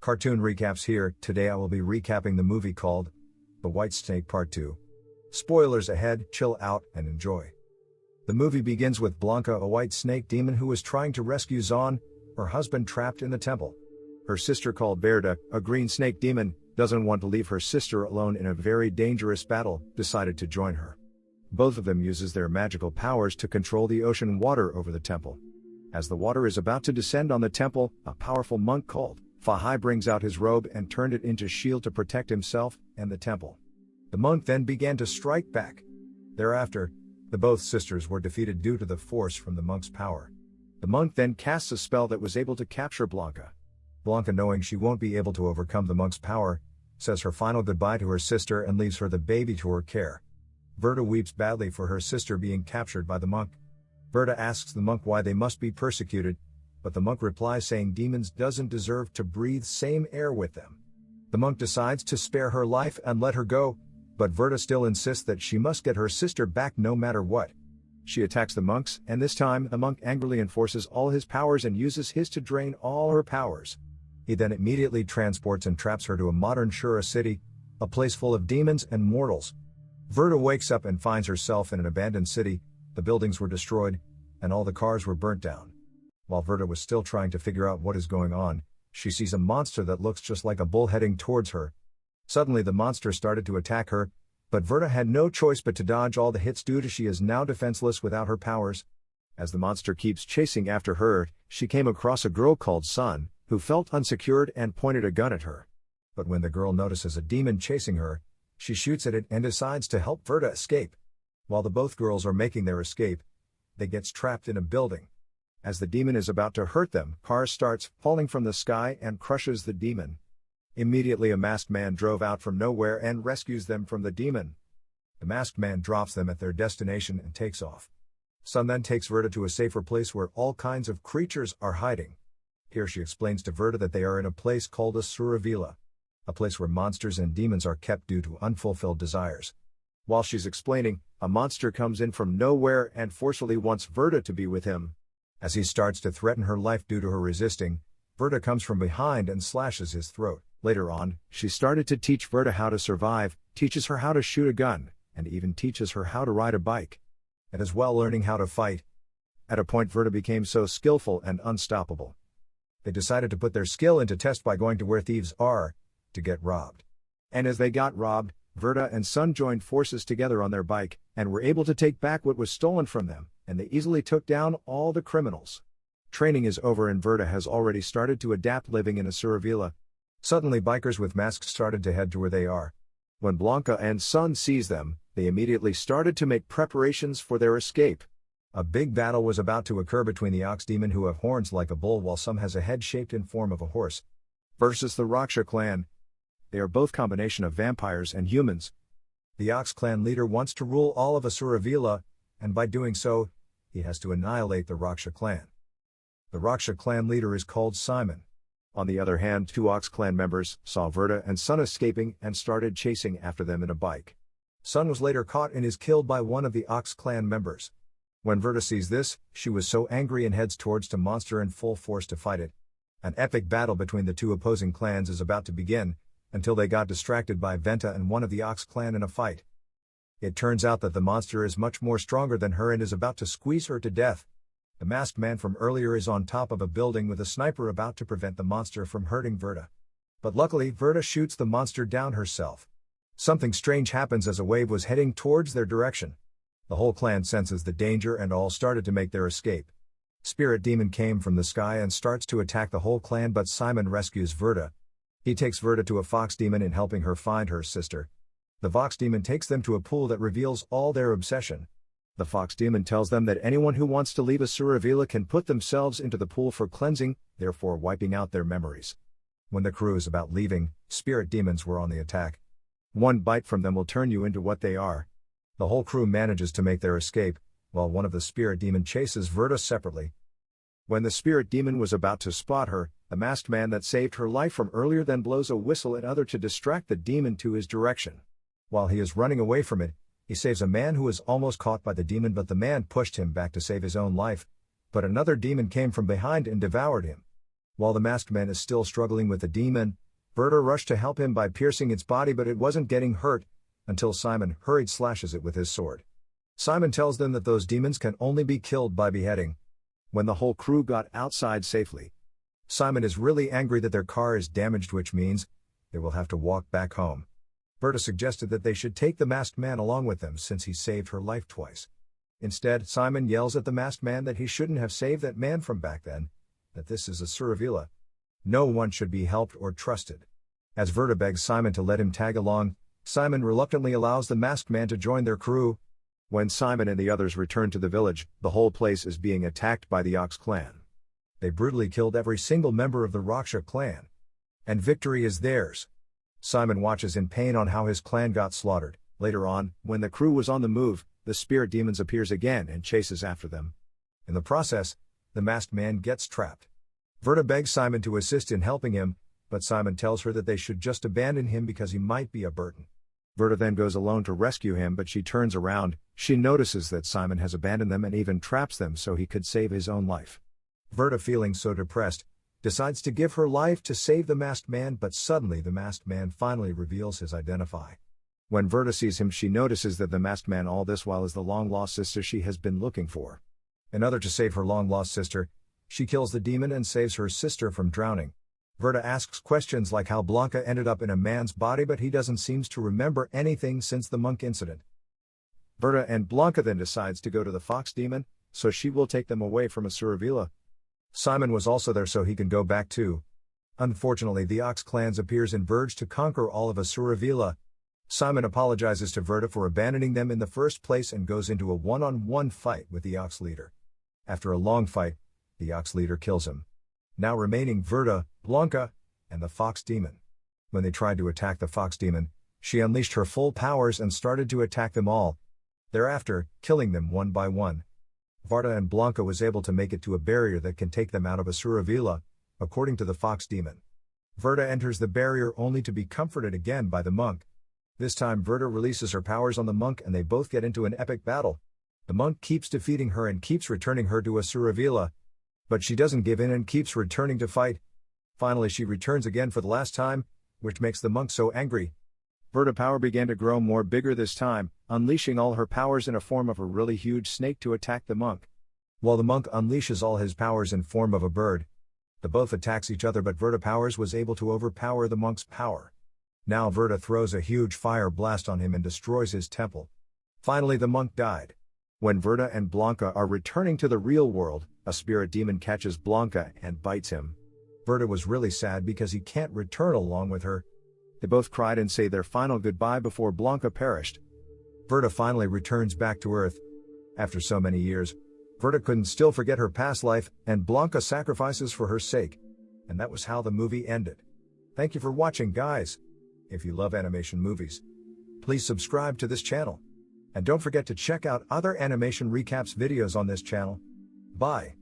Cartoon recaps here. Today I will be recapping the movie called The White Snake Part 2. Spoilers ahead, chill out and enjoy. The movie begins with Blanca, a white snake demon who is trying to rescue Zon, her husband trapped in the temple. Her sister called Verda, a green snake demon, doesn't want to leave her sister alone in a very dangerous battle, decided to join her. Both of them uses their magical powers to control the ocean water over the temple. As the water is about to descend on the temple, a powerful monk called Fahai brings out his robe and turned it into shield to protect himself and the temple. The monk then began to strike back. Thereafter, the both sisters were defeated due to the force from the monk's power. The monk then casts a spell that was able to capture Blanca. Blanca, knowing she won't be able to overcome the monk's power, says her final goodbye to her sister and leaves her the baby to her care. Verda weeps badly for her sister being captured by the monk. Verda asks the monk why they must be persecuted, but the monk replies saying demons doesn't deserve to breathe same air with them. The monk decides to spare her life and let her go, but Verda still insists that she must get her sister back no matter what. She attacks the monks, and this time the monk angrily enforces all his powers and uses his to drain all her powers. He then immediately transports and traps her to a modern Shura city, a place full of demons and mortals. Verda wakes up and finds herself in an abandoned city. The buildings were destroyed, and all the cars were burnt down. While Verda was still trying to figure out what is going on, she sees a monster that looks just like a bull heading towards her. Suddenly the monster started to attack her, but Verda had no choice but to dodge all the hits due to she is now defenseless without her powers. As the monster keeps chasing after her, she came across a girl called Sun, who felt unsecured and pointed a gun at her. But when the girl notices a demon chasing her, she shoots at it and decides to help Verda escape. While the both girls are making their escape, they get trapped in a building. As the demon is about to hurt them, cars starts falling from the sky and crushes the demon. Immediately a masked man drove out from nowhere and rescues them from the demon. The masked man drops them at their destination and takes off. Sun then takes Verda to a safer place where all kinds of creatures are hiding. Here she explains to Verda that they are in a place called a Suravila, a place where monsters and demons are kept due to unfulfilled desires. While she's explaining, a monster comes in from nowhere and forcefully wants Verda to be with him. As he starts to threaten her life due to her resisting, Verda comes from behind and slashes his throat. Later on, she started to teach Verda how to survive, teaches her how to shoot a gun, and even teaches her how to ride a bike. And as well learning how to fight. At a point Verda became so skillful and unstoppable. They decided to put their skill into test by going to where thieves are, to get robbed. And as they got robbed, Verda and Sun joined forces together on their bike, and were able to take back what was stolen from them, and they easily took down all the criminals. Training is over and Verda has already started to adapt living in a Suravila. Suddenly bikers with masks started to head to where they are. When Blanca and Sun sees them, they immediately started to make preparations for their escape. A big battle was about to occur between the ox demon who have horns like a bull while some has a head shaped in form of a horse, versus the Raksha clan. They are both combination of vampires and humans. The Ox clan leader wants to rule all of Asuravila, and by doing so, he has to annihilate the Raksha clan. The Raksha clan leader is called Simon. On the other hand, two Ox clan members saw Verda and Sun escaping and started chasing after them in a bike. Sun was later caught and is killed by one of the Ox clan members. When Verda sees this, she was so angry and heads towards the monster in full force to fight it. An epic battle between the two opposing clans is about to begin, until they got distracted by Venta and one of the Ox clan in a fight. It turns out that the monster is much more stronger than her and is about to squeeze her to death. The masked man from earlier is on top of a building with a sniper about to prevent the monster from hurting Verda. But luckily Verda shoots the monster down herself. Something strange happens as a wave was heading towards their direction. The whole clan senses the danger and all started to make their escape. Spirit demon came from the sky and starts to attack the whole clan, but Simon rescues Verda. He takes Verda to a fox demon in helping her find her sister. The fox demon takes them to a pool that reveals all their obsession. The fox demon tells them that anyone who wants to leave a Suravila can put themselves into the pool for cleansing, therefore wiping out their memories. When the crew is about leaving, spirit demons were on the attack. One bite from them will turn you into what they are. The whole crew manages to make their escape, while one of the spirit demon chases Verda separately. When the spirit demon was about to spot her, the masked man that saved her life from earlier then blows a whistle at other to distract the demon to his direction. While he is running away from it, he saves a man who is almost caught by the demon, but the man pushed him back to save his own life, but another demon came from behind and devoured him. While the masked man is still struggling with the demon, Verda rushed to help him by piercing its body, but it wasn't getting hurt, until Simon hurried slashes it with his sword. Simon tells them that those demons can only be killed by beheading. When the whole crew got outside safely, Simon is really angry that their car is damaged, which means they will have to walk back home. Verda suggested that they should take the masked man along with them since he saved her life twice. Instead, Simon yells at the masked man that he shouldn't have saved that man from back then, that this is a Suravila. No one should be helped or trusted. As Verda begs Simon to let him tag along, Simon reluctantly allows the masked man to join their crew. When Simon and the others return to the village, the whole place is being attacked by the Ox clan. They brutally killed every single member of the Raksha clan. And victory is theirs. Simon watches in pain on how his clan got slaughtered. Later on, when the crew was on the move, the spirit demons appears again and chases after them. In the process, the masked man gets trapped. Verda begs Simon to assist in helping him, but Simon tells her that they should just abandon him because he might be a burden. Verda then goes alone to rescue him, but she turns around. She notices that Simon has abandoned them and even traps them so he could save his own life. Verda, feeling so depressed, decides to give her life to save the masked man, but suddenly the masked man finally reveals his identity. When Verda sees him, she notices that the masked man all this while is the long-lost sister she has been looking for. In order to save her long-lost sister, she kills the demon and saves her sister from drowning. Verda asks questions like how Blanca ended up in a man's body, but he doesn't seem to remember anything since the monk incident. Verda and Blanca then decides to go to the fox demon, so she will take them away from a Suravila. Simon was also there so he can go back too. Unfortunately, the Ox clans appears in Verge to conquer all of Asuravila. Simon apologizes to Verda for abandoning them in the first place and goes into a one-on-one fight with the Ox leader. After a long fight, the Ox leader kills him. Now remaining Verda, Blanca, and the fox demon. When they tried to attack the fox demon, she unleashed her full powers and started to attack them all. Thereafter, killing them one by one. Verda and Blanca was able to make it to a barrier that can take them out of Asuravila, according to the fox demon. Verda enters the barrier only to be comforted again by the monk. This time Verda releases her powers on the monk and they both get into an epic battle. The monk keeps defeating her and keeps returning her to Asuravila. But she doesn't give in and keeps returning to fight. Finally she returns again for the last time, which makes the monk so angry. Verda's power began to grow more bigger this time, unleashing all her powers in a form of a really huge snake to attack the monk. While the monk unleashes all his powers in form of a bird, the both attacks each other, but Verda's powers was able to overpower the monk's power. Now Verda throws a huge fire blast on him and destroys his temple. Finally the monk died. When Verda and Blanca are returning to the real world, a spirit demon catches Blanca and bites him. Verda was really sad because he can't return along with her. They both cried and say their final goodbye before Blanca perished. Verda finally returns back to Earth. After so many years, Verda couldn't still forget her past life, and Blanca sacrifices for her sake. And that was how the movie ended. Thank you for watching, guys. If you love animation movies, please subscribe to this channel. And don't forget to check out other animation recaps videos on this channel. Bye.